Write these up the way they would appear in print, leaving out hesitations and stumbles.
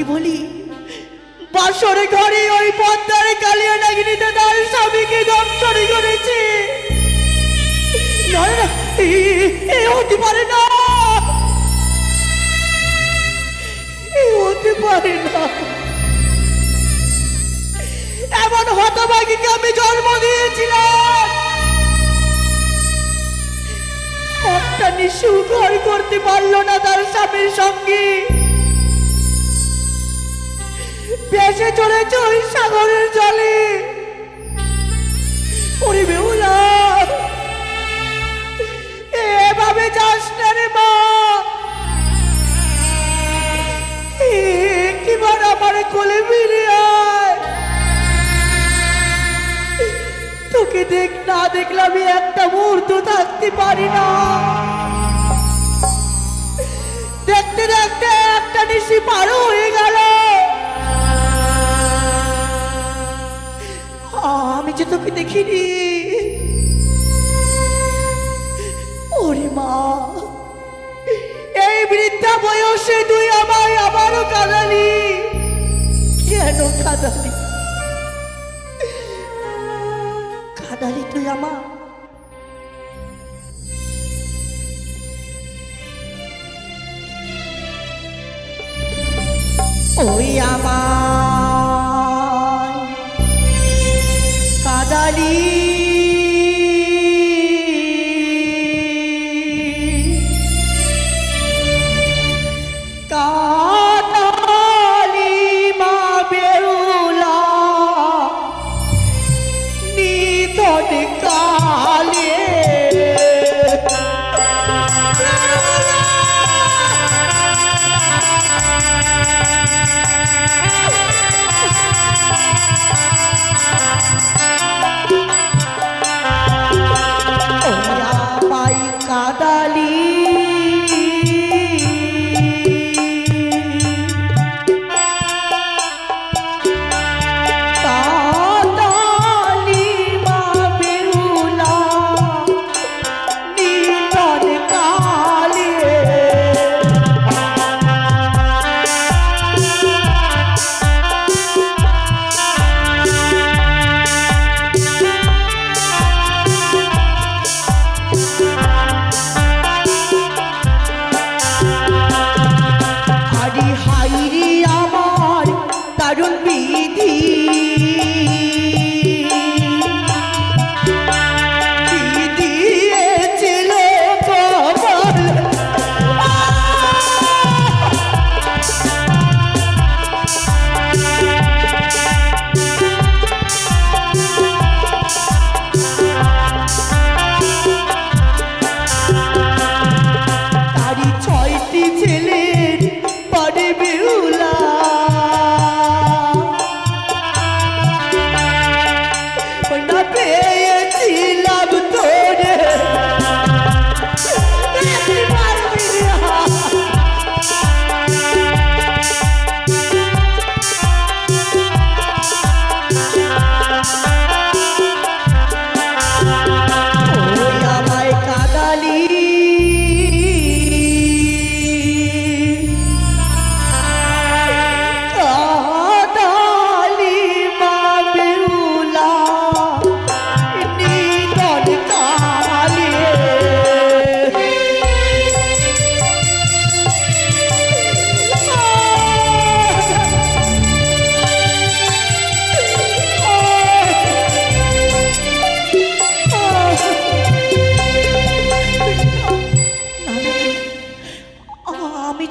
কি বলি বাসরে ঘরে ওই পদ্মার কালিয়া নাগিনীতে তার স্বামীকে দংশন করেছে। না না, এ হতে পারে না, এ হতে পারে না। এমন হতভাগীকে আমি জন্ম দিয়েছিলাম, একটা নিশু ঘর করতে পারলো না তার স্বামীর সঙ্গে, ভেসে চলেছে ওই সাগরের জলে। ওরে বেহুলা, এভাবে যাস না রে মা, একবার আমার কোলে ফিরে আয়। তোকে না দেখলে আমি একটা মুহূর্ত থাকতে পারি না। দেখতে দেখতে একটা নিশি পারও হয়ে গেল, আমি যে তোকে দেখিনি। ওরে মা, এই বৃদ্ধা বয়সে তুই আমায় আবারও কাঁদালি কেন? কাঁদালি তুই আমার? ওই আমার কাঁদালি মা বেহুলা নিধন কালে। কাদালি কাদালি মা বেহুলা নিধন কালে।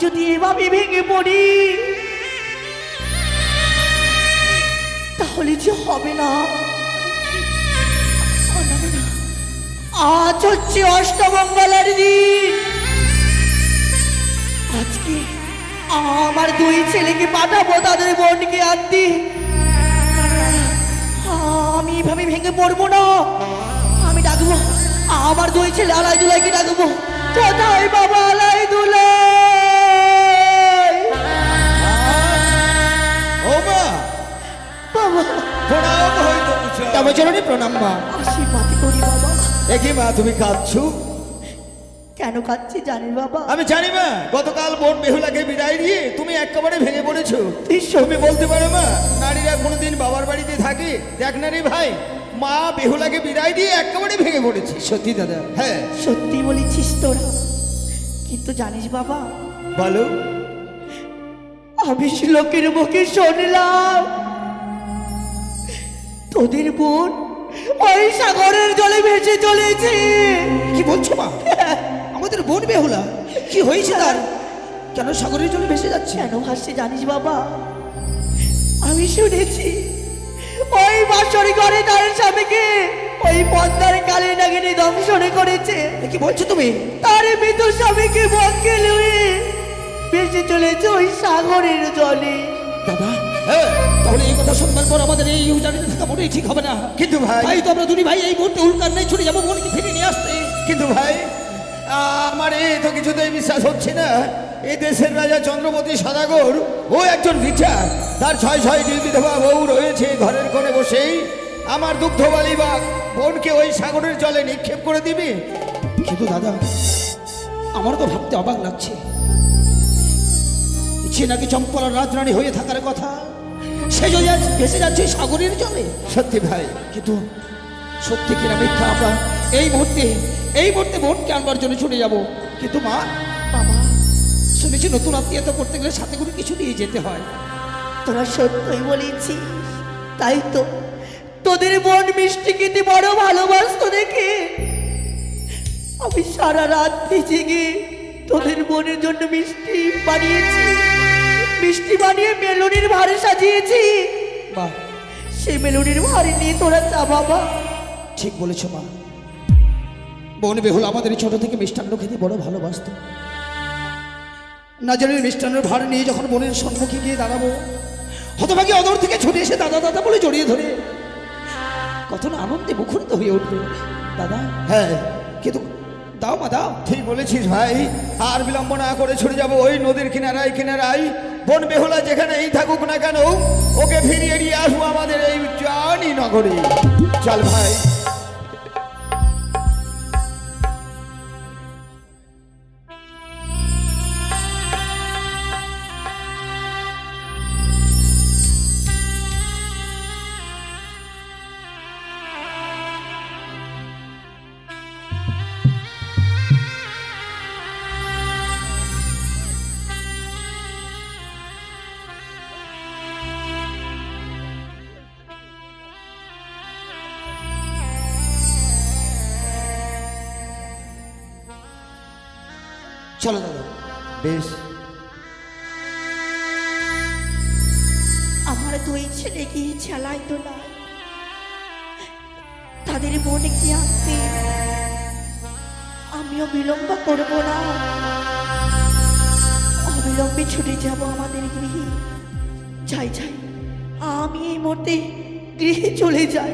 যদি এভাবে ভেঙে পড়ি তাহলে যে হবে না। আজ হচ্ছে অষ্টমঙ্গলার দিন, আজকে আমার দুই ছেলেকে পাঠাবো তাদের বোনকে আনতে। আমি এভাবে ভেঙে পড়বো না, আমি ডাকবো আমার দুই ছেলে আলাই দুলাইকে ডাকবো। কোথায় বাবা আলাই দুলাই? প্রণাম মা। আশীর্বাদ করি বাবা। দেখি মা তুমি কাঁদছো কেন কাঁদছি জানিস বাবা? আমি জানি মা, গতকাল বোন বেহুলাকে বিদায় দিয়ে তুমি একেবারে ভেঙে পড়েছো। তুমি বলতে পারো মা, নারীরা কোনোদিন বাবার বাড়িতে থাকে? দেখ না রে ভাই, মা বেহুলাকে বিদায় দিয়ে একেবারে ভেঙে পড়েছে। সত্যি দাদা? হ্যাঁ। সত্যি বলেছিস তোরা, কিন্তু জানিস বাবা, বলো। আমি লোকের মুখে শুনলাম তোদের বোন ওই সাগরের জলে ভেসে চলেছে। কি বলছো মা? আমাদের বোন বেহুলা কি হয়েছে তার? কেন সাগরের জলে ভেসে যাচ্ছে? কেন ভাসছে জানিস বাবা? আমি শুনেছি ওই বাসরি ঘরে তার স্বামীকে ওই পদ্মার কালে নাগিনী দংশনে করেছে। কি বলছো তুমি? তার মৃত স্বামীকে বক্ষে লুয়ে ভেসে চলেছে ওই সাগরের জলে। দাদা, হ্যাঁ। তাহলে এই কথা শুনবার পর আমাদের এই উজানিতে থাকা মোটেই ঠিক হবে না। কিন্তু ভাই, তাই তো আমরা দুই ভাই এই মুহূর্তে উল্কার নেই ছুটে যাবো বোনকে ফিরে নিয়ে আসতে। কিন্তু ভাই, আমার এ তো কিছুতেই বিশ্বাস হচ্ছে না। এই দেশের রাজা চন্দ্রপতি সদাগর ও একজন বিচার, তার 6টি বিধবা বউ রয়েছে ঘরের কোণে বসেই আমার দুগ্ধবালী বা বোনকে ওই সাগরের জলে নিক্ষেপ করে দিবে। কিন্তু দাদা, আমার তো ভাবতে অবাক লাগছে। সে নাকি চম্পলার রাজরানী হয়ে থাকার কথা, সে যদি আজ ভেসে যাচ্ছে সাগরের জলে। সত্যি ভাই, কিন্তু সত্যি কিনা মিথ্যা আমরা এই মুহূর্তে বোনকে আনবার জন্য ছুটে যাব। কিন্তু মা, বাবা, শুনেছি নতুন আত্মীয়তা করতে গেলে সাথে করে কিছু নিয়ে যেতে হয়। তোরা সত্যই বলেছিস। তাই তো তোদের বোন মিষ্টি খেতে বড় ভালোবাসতো দেখে আমি সারা রাত জেগে তোদের বোনের জন্য মিষ্টি বানিয়েছি। মিষ্টি বানিয়ে মেলুনির ভারে সাজিয়েছি। বাহ, সেই মেলুনির ভারে নিয়ে তোরা চা বাবা। ঠিক বলেছ মা। বোন বেহুল আমাদের ছোট থেকে মিষ্টান্ন খেতে বড় ভালোবাসত। না জানি মিষ্টান্নের ভার নিয়ে যখন বোনের সম্মুখে গিয়ে দাঁড়াবো, হতভাগী অদূর থেকে ছুটে এসে দাদা দাদা বলে জড়িয়ে ধরে কত না আনন্দে মুখরিত হয়ে উঠবে। দাদা, হ্যাঁ, কিন্তু দাও মা দাও। ঠিক বলেছিস ভাই। আর বিলম্ব না করে ছুটে যাব ওই নদীর কিনারায়। বোন বেহুলা যেখানেই থাকুক না কেন, ওকে ফিরিয়ে নিয়ে আসবো আমাদের এই জানি নগরে। চল ভাই। চলো দাদা। বেশ। আমার দুই ছেলে গিয়ে ছেলাই তো না, তাদের বোনকে আনতে আমিও বিলম্ব করবো না। অবিলম্বে ছুটে যাব আমাদের গৃহে। যাই, আমি এই মুহূর্তে গৃহে চলে যাই।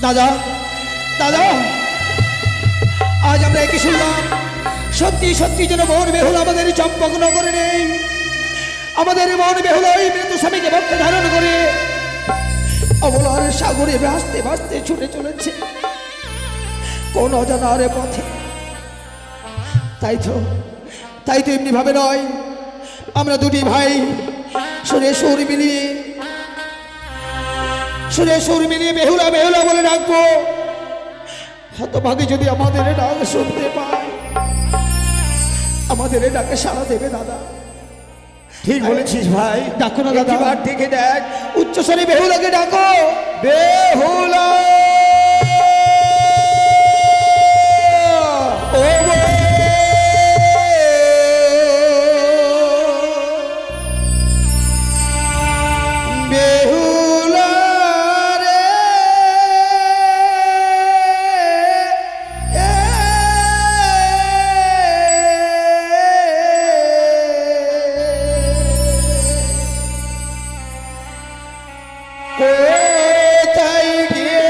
দাদা, দাদা, আজ আমরা কি শুনলাম? সত্যি যেন বোন বেহুলা আমাদের চম্পকনগরে নেই। আমাদের বোন বেহুলা ওই মৃত স্বামীকে বক্ষে ধারণ করে অবলার সাগরে ভাসতে ছুটে চলেছে কোন অজানার পথে। তাই তো এমনি ভাবে নয়, আমরা দুটি ভাই সুরে সুর মিলিয়ে বেহুলা বলে ডাকবো। হতভাগী যদি আমাদের ডাক শুনতে পায়, আমাদের ডাকে সাড়া দেবে দাদা। ঠিক বলেছিস ভাই। ডাকো না দাদা, একবার ডেকে দেখ। উচ্চস্বরে বেহুলাকে ডাকো। বেহুলা, ও বেহুলা রে, কোথায় গিয়ে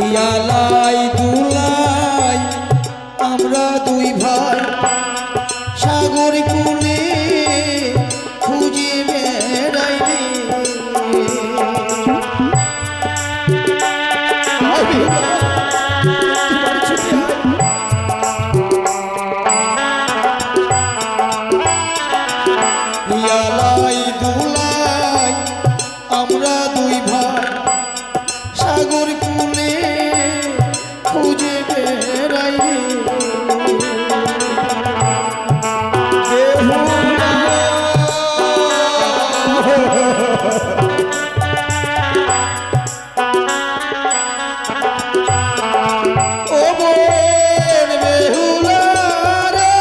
ইয়ালাই দুলাই আমরা দুই ভাই সাগর কুলে খুঁজে বেড়াই রে ইয়ালাই দুলাই আমরা দুই ভাই সাগর কুলে খুঁজে বেড়াই রে ও বোন বেহুলা রে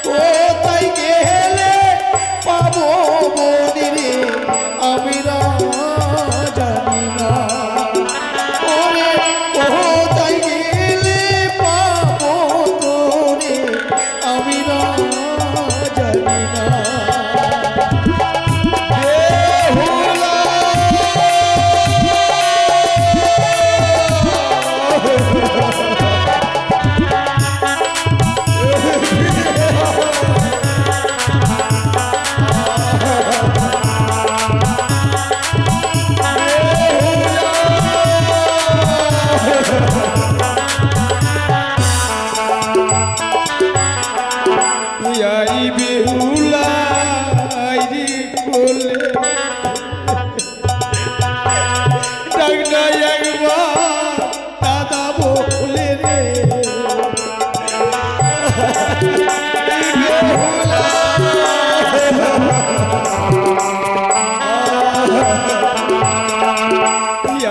কোথায় গেলে পাবো বনি রে আমি না জানি না ওরে কোথায় গেলে পাবো তোরে আমি না জানি না আই বেহুলা আইরি কোলে ডাকনা একবার দাদা বলে রে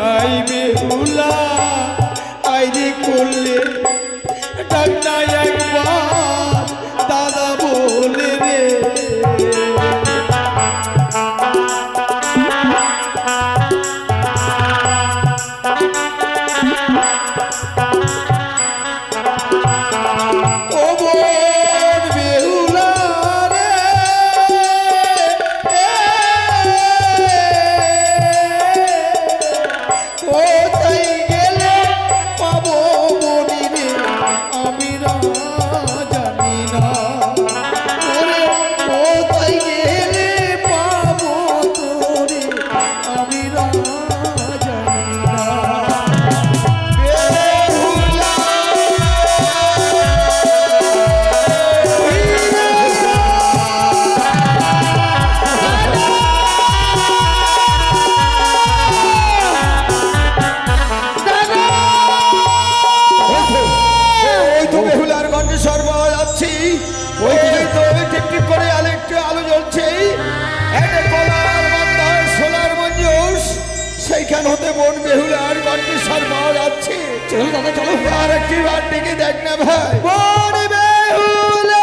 আই বেহুলা আইরি কোলে ডাকনা একবার দাদা বলে রে ও বোন বেহুলা রে কোথায় গেলে পাবো বনি রে আমি না জানি না ওরে কোথায় গেলে পাবো তোরে আমি না জানি না ওই তো বেহুলার কণ্ঠস্বর পাওয়া যাচ্ছি ওই তো টিপ টিপ করে আরেকটু আলো জ্বলছে একটা কলার বান্ধার সোলার মঞ্জুস সেইখান হতে বোন বেহুলার কণ্ঠস্বর পাওয়া যাচ্ছে চলো দাদা চলো আর একটি বার ডেকে দেখ না ভাই বোন বেহুলা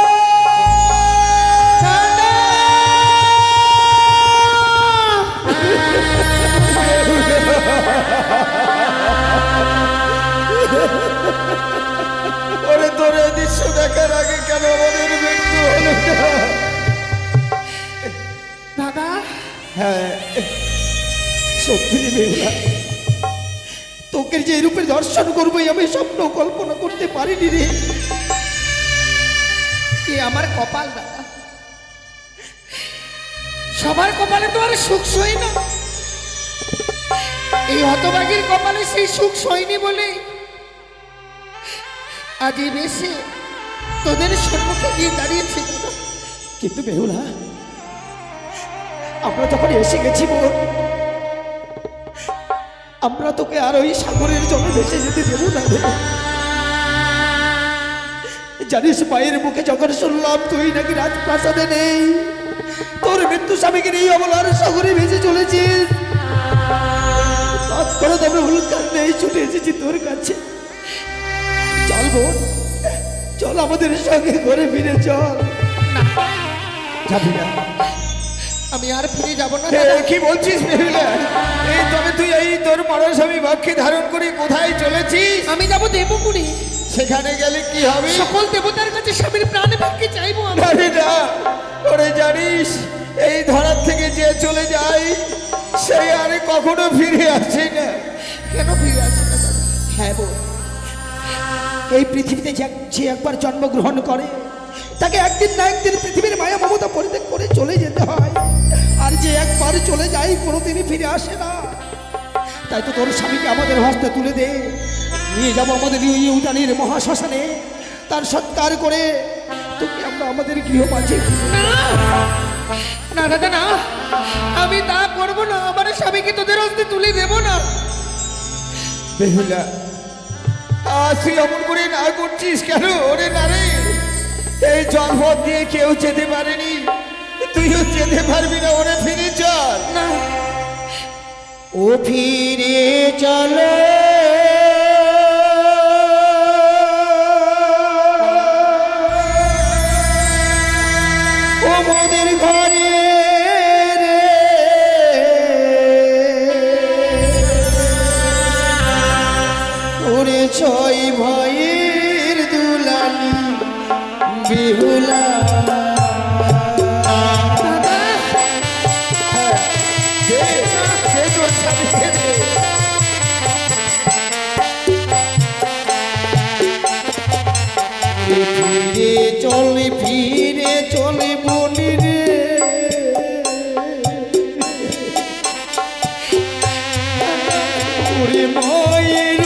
ওরে তোর এই দৃশ্য দেখার আগে কেন আমাদের মৃত্যু হলো না? দাদা হ্যাঁ সত্যি রে বেহুলা তোকে যে রূপের দর্শন করবো আমি স্বপ্ন কল্পনা করতে পারিনি রে কি আমার কপাল দাদা সবার কপালে তো আর সুখ সই না এই হতভাগীর কপালে সেই সুখ সইনি বলে আজ এই বেশি তোদের সম্মুখে গিয়ে দাঁড়িয়েছি দাদা কিন্তু বেহুলা আমরা যখন এসে গেছি বোন আমরা তোকে আর ওই সাগরের জলে ভেসে যেতে দেব না রে জানিস মায়ের মুখে যখন শুনলাম তুই নাকি রাজপ্রাসাদে নেই তোর মৃত্যু স্বামীকে নিয়ে অবলার সাগরে ভেসে চলেছিস তৎক্ষণাৎ আমরা উল্কার নেই ছুটে এসেছি তোর কাছে চল বোন চল আমাদের সঙ্গে ঘরে ফিরে চল যাবি না আমি আর ফিরে যাব না এ, কি বলছিস বেহুলা এই তবে তুই এই তোর বড় স্বামী বাক্যে ধারণ করে কোথায় চলেছিস আমি যাব দেবপুরী সেখানে গেলে কি হবে সকল দেবতার কাছে স্বামীর প্রাণ ভিক্ষে চাইবো আমি আরে না ওরে জানিস এই ধরা কখনো ফিরে আসে না। কেন ফিরে আসে না দাদা? হ্যাঁ বোন, এই পৃথিবীতে যে একবার জন্মগ্রহণ করে তাকে একদিন না একদিন পৃথিবীর মায়া মমতা পরিত্যাগ করে চলে যেতে হয়। আর যে একবার চলে যায় কোনোদিনই ফিরে আসে না। তাই তো তোর স্বামীকে আমাদের হস্তে তুলে দে, নিয়ে যাবো আমাদের এই উজানির মহাশ্মশানে, তার সৎকার করে তোকে আমরা আমাদের গৃহমাঝে। না দাদা না, আমি তা করবো না। আমার স্বামীকে তোদের হস্তে তুলে দেবো না। বেহুলা, আজ তুই অমন করে না করছিস কেন? ওরে না রে, এই জলপথ দিয়ে কেউ যেতে পারেনি, তুইও যেতে পারবি না। ওরে ফিরে চল। না, ও ফিরে চলো ও মোদের ঘরে রে, ওরে ছয় ভাইয়ের দুলালি বেহুলা। দে, দে তোর স্বামীকে দে। ফিরে চলে বলি রে, ওরে মায়ের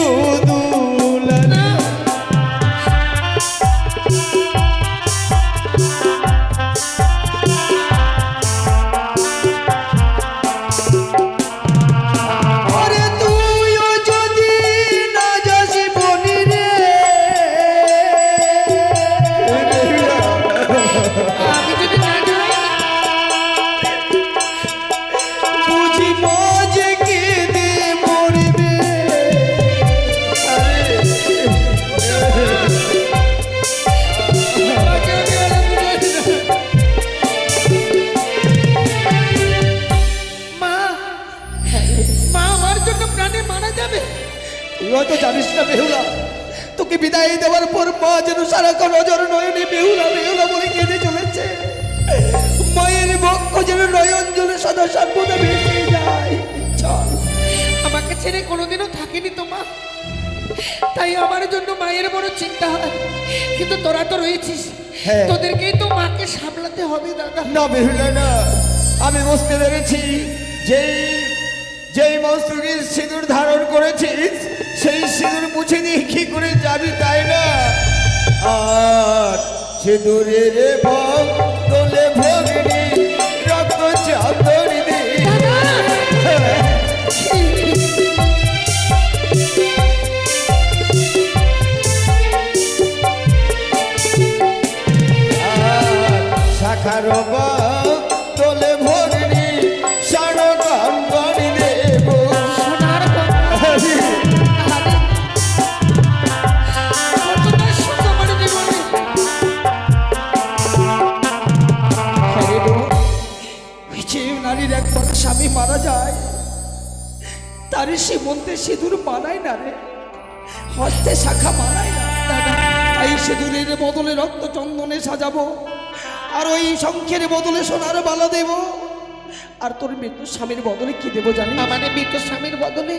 দুলালি। ওরে তুইও যদি না যাস বনি রে, আমি যদি না যাই, বুঝি মাঝে কেঁদে মরবে। আমাকে আমি আর ফিরে আসবো না। মা, মা আমার জন্য প্রাণে মারা যাবে। তুই হয়তো জানিস না বেহুলা, তোকে বিদায় দেওয়ার পর মা যেন সারাক্ষণ নজর নয়নে বেহুলা বেহুলা বলে কেঁদে চলেছে। মায়ের বক্ষ যেন নয়ন জলে সদা সর্বদা ভেসে যায়। চল, আমাকে ছেড়ে কোনোদিনও থাকেনি তো মা, তাই আমার জন্য মায়ের বড় চিন্তা হয়। কিন্তু তোরা তো রয়েছিস, হ্যাঁ। তোদেরকেই তো মাকে সামলাতে হবে দাদা। না বেহুলা না, আমি বুঝতে পেরেছি যেই যেই মস্তকে সিঁদুর ধারণ করেছিস সেই সিঁদুর মুছে দিয়ে কি করে যাবি, তাই না? আর সিঁদুরের ভোগ তোলে ভগিনী রক্ত চাঁদরি দে। শাখার তোলে ভগিনী সানো গান গানি দেব। সোনার গঙ্গা, আরে, কতটা সুখ আমার জীবনে। যে নারীর একবার স্বামী মারা যায় তার সীমন্তে সিঁদুর মানায় না রে, হস্তে শাখা মানায় না। তাই সিঁদুরের বদলে রক্ত চন্দনে সাজাবো, আর ওই শঙ্খের বদলে সোনার বালা দেব। আর তোর মৃত্যু স্বামীর বদলে কি দেবো জানি? আমার মৃত স্বামীর বদলে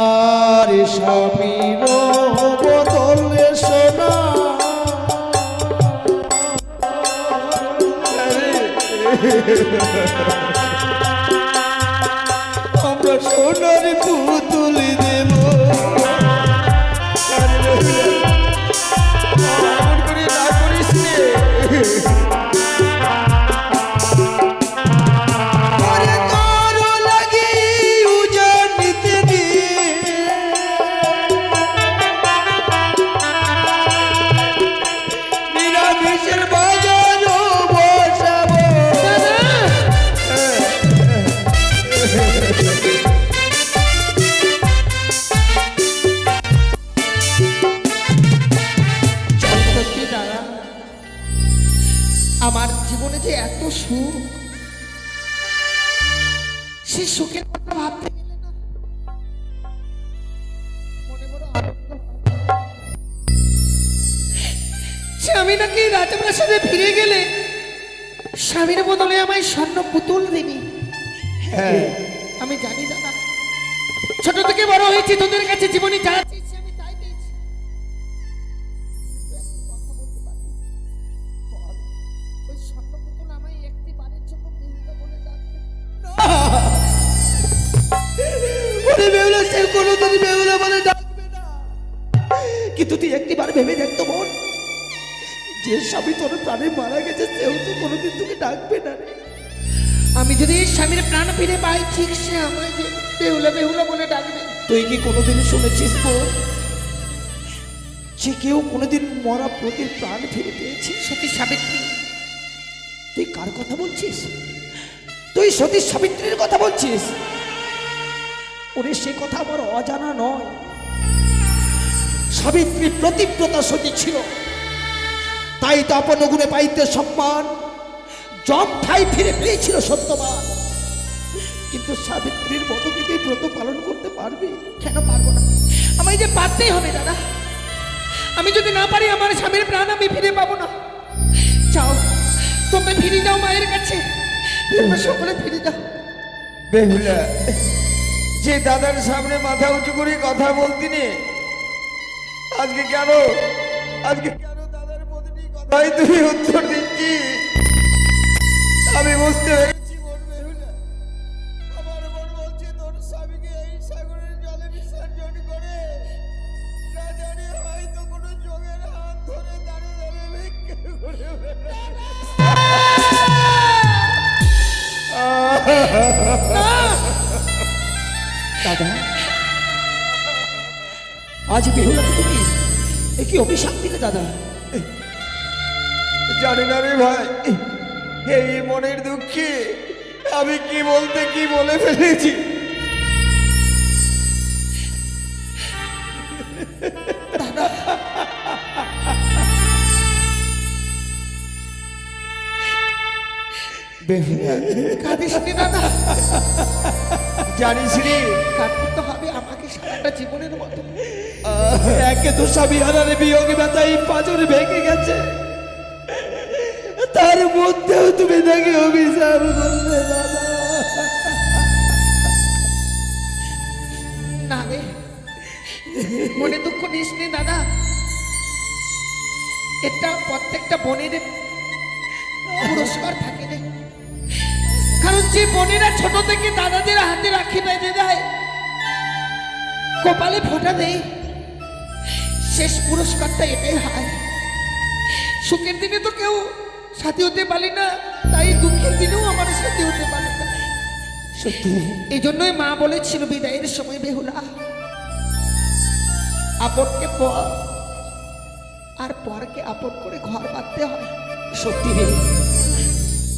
আর স্বামীর বদলে সোনা, আমরা সোনার পুতুল দেব। এমন করে না করিস রে। আরে কারো লাগি উজান নিতে দে, নিরামিষের বাজারও বসাবো। সত্যি দাদা, আমার জীবনে যে এত সুখ, সে সুখের কথা ভাবতে গেলে না মনে বড় আনন্দ হয়। সে আমি নাকি রাজপ্রাসাদে ফিরে গেলে স্বামীর বদলে আমায় স্বর্ণ পুতুল দিবি। হ্যাঁ, আমি জানি দাদা, ছোট থেকে বড় হয়েছি তোদের কাছে, জীবনে যা চেয়েছি আমি তাই পেয়েছি। ওই স্বর্ণপুতুল আমায় একটি বারের জন্য বেহুলা বলে ডাকবে। ওরে বেহুলা, সে কোনোদিনই বেহুলা বলে ডাকবে না। কিন্তু তুই একটিবার ভেবে দেখতো বোন, যে স্বামী তোর প্রাণে মারা গেছে সেও তো কোনোদিন তোকে ডাকবে না রে। আমি যদি স্বামীর প্রাণ ফিরে পাই, ঠিক সে আমায় যে বেহুলা বেহুলা বলে ডাকবে। তুই কি কোনোদিন শুনেছিস বোন যে কেউ কোনোদিন মরা প্রতির প্রাণ ফিরে পেয়েছে? সতী সাবিত্রী। তুই কার কথা বলছিস? তুই সতী সাবিত্রীর কথা বলছিস? ওরে সে কথা আমার অজানা নয়। সাবিত্রী প্রতিব্রতা সতী ছিল, তাই তো আপন গুণে পাইতে সম্মান জম ঠাই ফিরে পেয়েছিল সত্যবান। কিন্তু সাবিত্রীর মতো কি তুই ব্রত পালন করতে পারবি? কেন পারবো না? আমায় যে পারতেই হবে দাদা। আমি যদি না পারি আমার স্বামীর প্রাণ আমি ফিরে পাবো না। যাও তোমরা ফিরে যাও মায়ের কাছে, তোমরা সকলে ফিরে যাও। বেহুলা, যে দাদার সামনে মাথা উঁচু করে কথা বলতিনি, আজকে কেন দাদার প্রতিটি কথাই তুমি উত্তর দিচ্ছি? আমি বুঝতে পেরেছি বোন বেহুলা, আমার মন বলছে তোর স্বামীকে এই সাগরের জলে বিসর্জন করে না জানি হয়তো কোনো যোগের হাত ধরে দাঁড়িয়ে দাঁড়িয়ে ভিক্ষা করে দাদা, আজ বেহুলাকে তুমি কি অভিশাপ দিলে দাদা? জানি না রে ভাই, এই মনের দুঃখে আমি কি বলতে কি বলে ফেলেছি। বেহুলা, কাঁদিস নি দাদা। জানিস রে, কাঁদতে তো হবে আমাকে সারাটা জীবনের মতো। একে তো স্বামী হারারে বিয়োগ ব্যথায় পাঁজর ভেঙে গেছে, তার মধ্যেও তুমি তাকে অভিশাপ করলে দাদা। না রে, মনে দুঃখ নিস নি দাদা। এটা প্রত্যেকটা বোনের পুরস্কার থাকে রে। কারণ যে বোনেরা ছোট থেকে দাদাদের হাতে রাখি বেঁধে দেয়, কপালে ফোঁটা দেয়, শেষ পুরস্কারটা এটাই হয়। সুখের দিনে তো কেউ সাথী হতে পারি না, তাই দুঃখের দিনেও আমার সাথী হতে পারে না। সত্যি এই জন্যই মা বলেছিল বিদায়ের সময়, বেহুলা আপনকে পর আর পরকে আপন করে ঘর বাঁধতে হয়। সত্যি রে,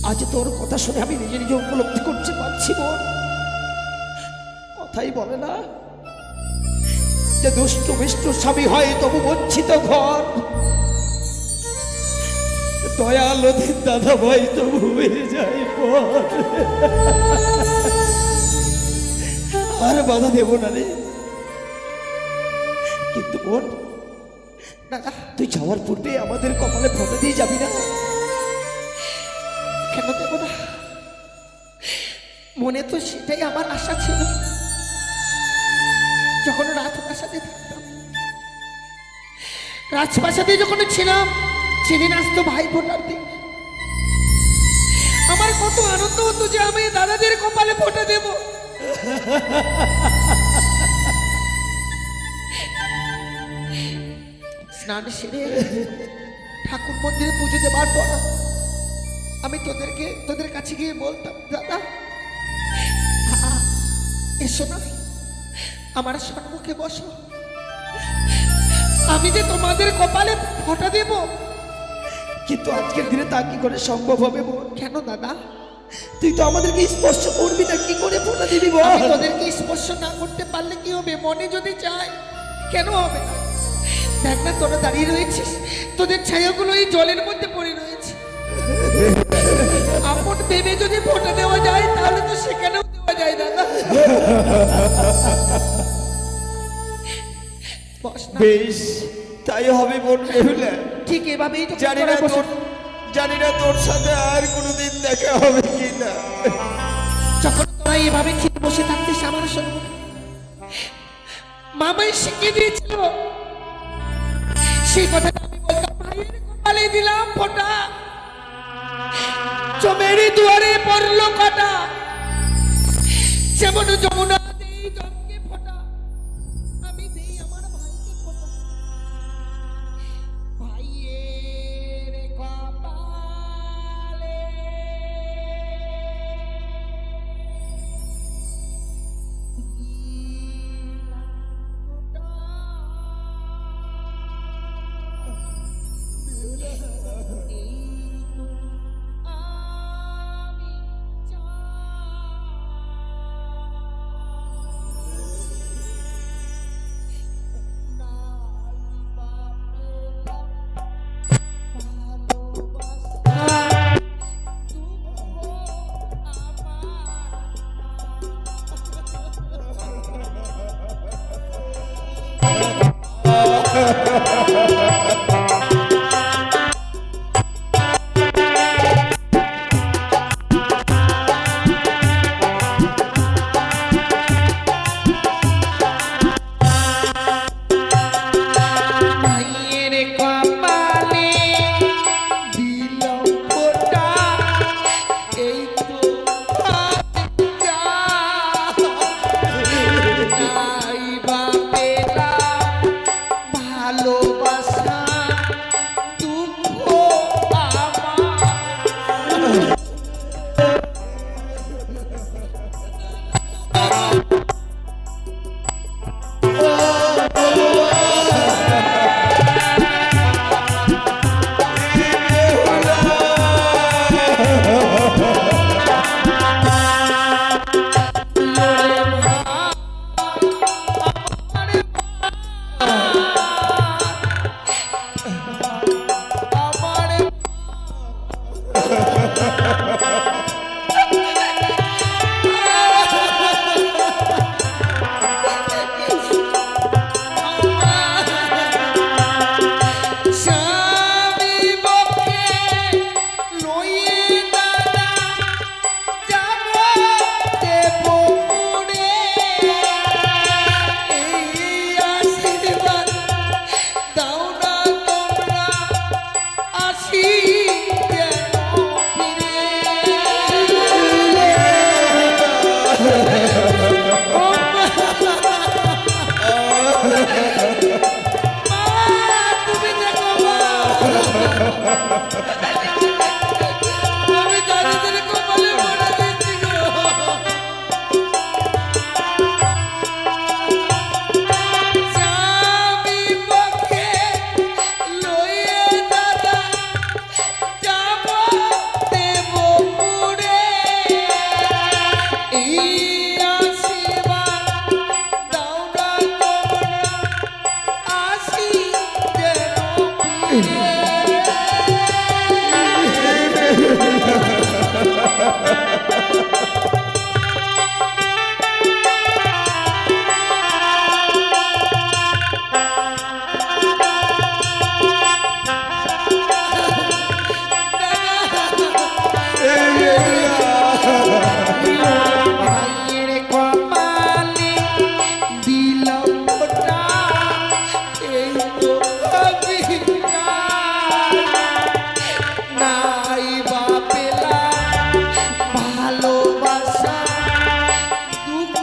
আজ তোর কথা শুনে আমি নিজে নিজে উপলব্ধি করতে পারছি বোন। কথাই বলে না যে দুষ্ট মিষ্টু স্বামী হয় তবু বঞ্চিত ঘর, দয়াল অধীন দাদা ভাই তবু হয়ে যায় পর। আর বাধা দেব না রে। কিন্তু বোন, দাদা তুই যাওয়ার পূর্বে আমাদের কপালে ফোঁটা দিয়ে যাবি না? কেন দেব না? মনে তো সেটাই আমার আশা ছিল। যখন রাজপ্রাসাদে থাকতাম, রাজপ্রাসাদে যখন ছিলাম, সেদিন আসতো ভাই ফোটার দিন। আমার কত আনন্দ হতো যে আমি দাদাদের কপালে ফোঁটা দেব। স্নান সেরে ঠাকুর মন্দিরে পুজো দেবার পর আমি তোদের কাছে গিয়ে বলতাম, দাদা এসো না, আমার সম্মুখে বসো, আমি যে তোমাদের কপালে ফোঁটা দেব। কিন্তু আজকের দিনে তা কি করে সম্ভব হবে বোন? কেন দাদা? তুই তো আমাদেরকে স্পর্শ করবি না, কি করে ফোঁটা দিবি আমি বল? তোদেরকে স্পর্শ না করতে পারলে কি হবে? মনে যদি চায় কেন হবে না? দেখ না তোরা দাঁড়িয়ে রয়েছিস, তোদের ছায়াগুলো এই জলের মধ্যে পড়ে রয়েছে। আপন ভেবে যদি ফোঁটা দেওয়া যায় তাহলে তো সেখানেও দেওয়া যায় দাদা। বস না। বেশ, তাই হবে বোন বেহুলা। ঠিক এভাবেই তো জানি না তোর সাথে আর কোনোদিন দেখা হবে কি না। যখন তোরা এভাবে ঠিক বসে থাকতিস আমার সঙ্গে, মামাই শিখিয়ে দিয়েছিল, সেই কথাটা আমি বলতাম, ভাইয়ের কপালে দিলাম ফোঁটা, জমেরই দুয়ারে পড়লো কাটা, যেমন যমুনা দেই জমকে ফোঁটা, আমি দেই আমার ভাইকে ফোঁটা। ভাইয়ের কপালে দিলাম ফোঁটা, এই তো আমি ভাইয়ের কপালে দিলাম ফোঁটা, এই তো আমি নাই বা পেলাম ভালোবাসা, দুঃখ আমার। স্বামী বকে লইয়ে দাদা যাব দেব পুরে, এই আশীর্বাদ দাও না তোমরা, আসি যেন ফিরে। ও মা, তুমি দেখো মা, আমি দাদাদের কপালে মরে দিচ্ছি গো। স্বামী পক্ষে লইয়ে দাদা যাব দেব পুরে, এই আশীর্বাদ দাও না তোমরা, আসি যেন ফিরে। ভাইয়ের কপালে দিলাম ফোঁটা, এই তো আমি নাই বা পেলাম ভালোবাসা, দুঃখ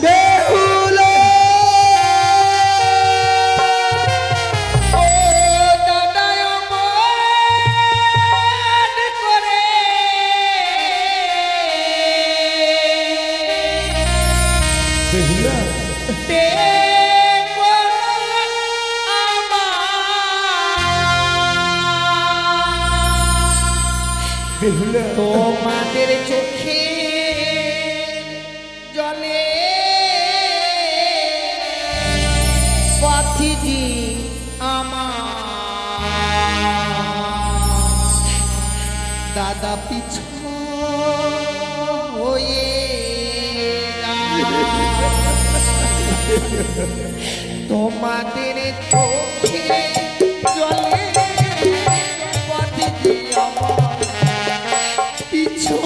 বেহুলা ও দাদায় মন করে বেহুলা দেখো আমার, বেহুলা তোমাদের চোখে জলে পথিজি আমার। দাদা পিছু হয়ে তোমাদের চোখে জলে পথে দিয়ে আমার পিছু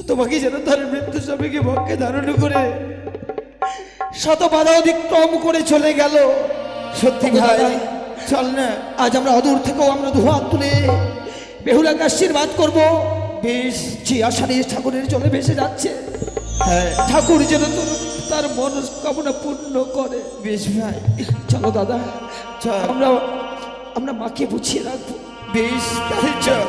তোমাকে যেন তার মৃত্যু সবাইকে ভক্ষে ধারণ করে শত বাধা অতিক্রম করে চলে গেল। সত্যি ভাই, চল না আজ আমরা অদূর থেকেও আমরা দুহাত তুলে বেহুলাকে আশীর্বাদ করব। বেশ। যে আষাঢ়ে ঠাকুরের জলে ভেসে যাচ্ছে, হ্যাঁ ঠাকুর যেন তার মনস্কামনা পূর্ণ করে। বেশ ভাই, চলো দাদা, চল। আমরা মাকে বুঝিয়ে রাখবো। বেশ, তাই চল।